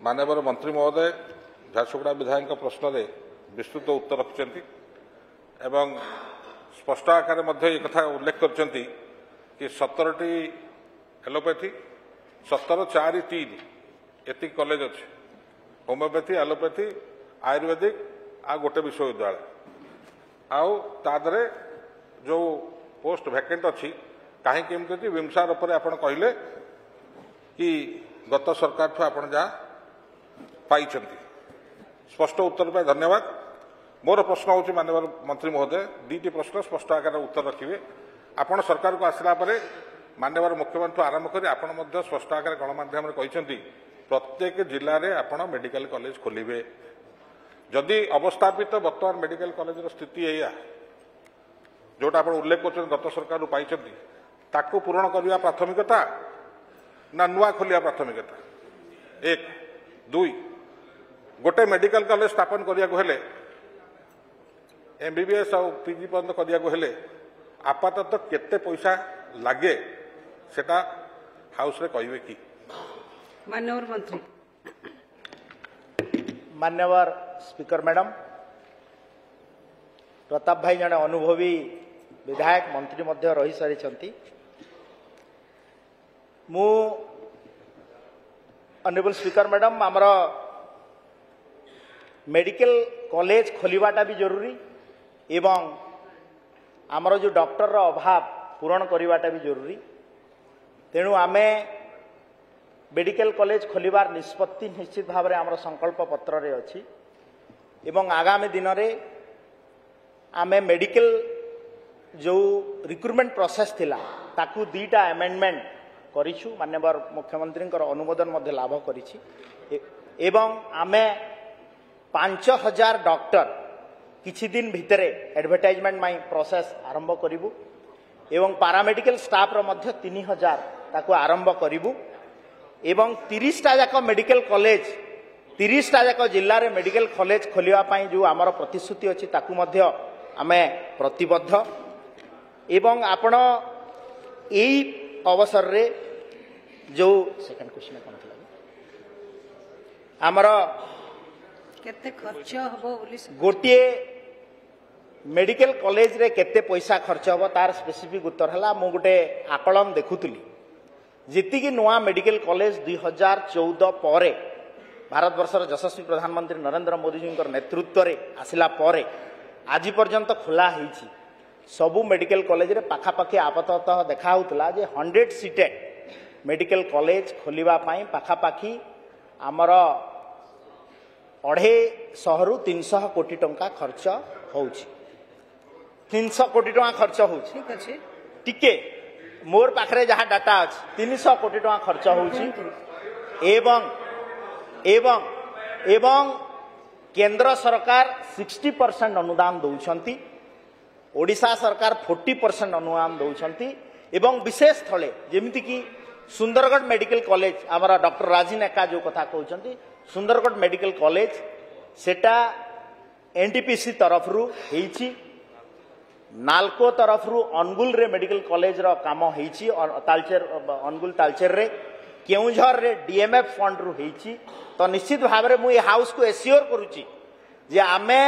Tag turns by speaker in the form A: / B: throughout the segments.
A: माननीय मंत्री महोदय झारसुगुड़ा विधायक प्रश्न विस्तृत उत्तर रखिंट एवं स्पष्ट आकार कथा उल्लेख कर 17टी एलोपैथी 17-4-3 एति कॉलेज अच्छे होमियोपैथी एलोपैथी आयुर्वेदिक आ गोटे विश्वविद्यालय आदरे जो पोस्ट वैकेंट अच्छी कहीं केमती विमसार उपर आप कहले कि गत सरकार ठू आप जहाँ पाई स्पष्ट उत्तर पर धन्यवाद। मोर प्रश्न हूँ माननीय मंत्री महोदय दुईटी प्रश्न स्पष्ट आकार उत्तर रखिए। आपण सरकार को आसला माननीय मुख्यमंत्री आरंभ कर आप स्पष्ट आकार गणमाध्यम कहते प्रत्येक जिले में आप मेडिकल कॉलेज खोलिए जदि अवस्थापित बर्तमान मेडिकल कॉलेज स्थिति या जोटा आप उल्लेख कर गत सरकार पाई ताकू पूरण करने प्राथमिकता ना नुआ खोलिया प्राथमिकता एक दुई गोटे मेडिकल कॉलेज स्थापन करने एमबीबीएस और पीजी पर्यंत करने आपातत केते पैसा लगे सेटा हाउस रे कहिवे कि
B: माननीय मंत्री
C: मान्यवर स्पीकर मैडम प्रताप भाई जड़े अनुभवी विधायक मंत्री मध्य रही सारी मु ऑनरेबल स्पीकर मैडम आमर मेडिकल कॉलेज खोलिबाटा भी जरूरी एवं आमर जो डॉक्टर अभाव पूरण करवाटा भी जरूरी तेणु आमे मेडिकल कॉलेज खोलिबार निष्पत्ति निश्चित भाव में आमर संकल्प पत्र रे अछि एवं आगामी दिन में आमे मेडिकल जो रिक्रुटमेंट प्रोसेस थिला ताकू दुईटा अमेंडमेंट करिछु माननीय मुख्यमंत्री अनुमोदन मध्य लाभ करिछि एवं आमे 5000 डॉक्टर किछि दिन भितरे एडवर्टाइजमेंट माई प्रोसेस आरंभ करिवु एवं पैरामेडिकल स्टाफ रो मध्य 3000 ताकू आरंभ करिवु एवं 30टा जाक मेडिकल कॉलेज 30टा जाक जिल्ला रे मेडिकल कॉलेज खोलिया पाई जो आमर प्रतिश्रुति अछि ताकू मध्य आमे प्रतिबद्ध एवं आपण एई अवसर रे जो सेकंड क्वेश्चन कोन थला आमर
B: केते खर्च हबो बोली
C: गोटे मेडिकल कॉलेज रे केते पैसा खर्च हबो तार स्पेसिफिक उत्तर हला मु गोटे आकलन देखुतली जीति की नुआ मेडिकल कॉलेज 2014 परे भारत वर्षर यशस्वी प्रधानमंत्री नरेंद्र मोदी जी नेतृत्व रे आसिला परे आज पर्यंत खोला होईछि सबु मेडिकल कॉलेज रे पाखापाखि आपाततः देखा होतला जे 100 सीटेड मेडिकल कॉलेज खोलिबा पाई पाखापाखि आमर 250 रु 300 कोटी टंका खर्च होउछि 300 कोटी टंका खर्च होउछि
B: ठीक अछि
C: टिके मोर पाखरे जहाँ डाटा अछि 300 कोटी टंका खर्च होउछि एवं एवं केंद्र सरकार 60% अनुदान दौरान ओडिशा सरकार 40% अनुदान दौरान एवं विशेष स्थले जेमिति कि सुंदरगढ़ मेडिकल कॉलेज आमर डॉक्टर राजीन एका जो कथा कहते सुंदरगढ़ मेडिकल कॉलेज सेटा एनटीपीसी तरफ रु हेछि नालको तरफ रु अनुगुल रे मेडिकल कॉलेज रो काम हेछि और तालचेर अनुगुल तालचेर रे केउझर रे डीएमएफ फंड रु हेछि तो निश्चित भाव में मुझे हाउस को एश्योर करुच्ची जे आमे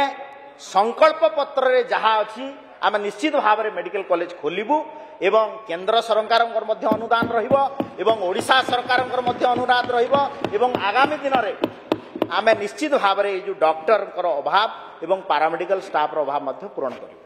C: संकल्प पत्र रे जहाँ अच्छी आमे निश्चित भाव में मेडिकल कॉलेज खोलिबू एवं केंद्र सरकार अनुदान रहिबो एवं ओडिशा सरकार अनुदान रहिबो एवं आगामी दिन में आमे निश्चित भाव में जो डॉक्टर अभाव एवं पैरामेडिकल स्टाफ अभाव पूरण करिबो।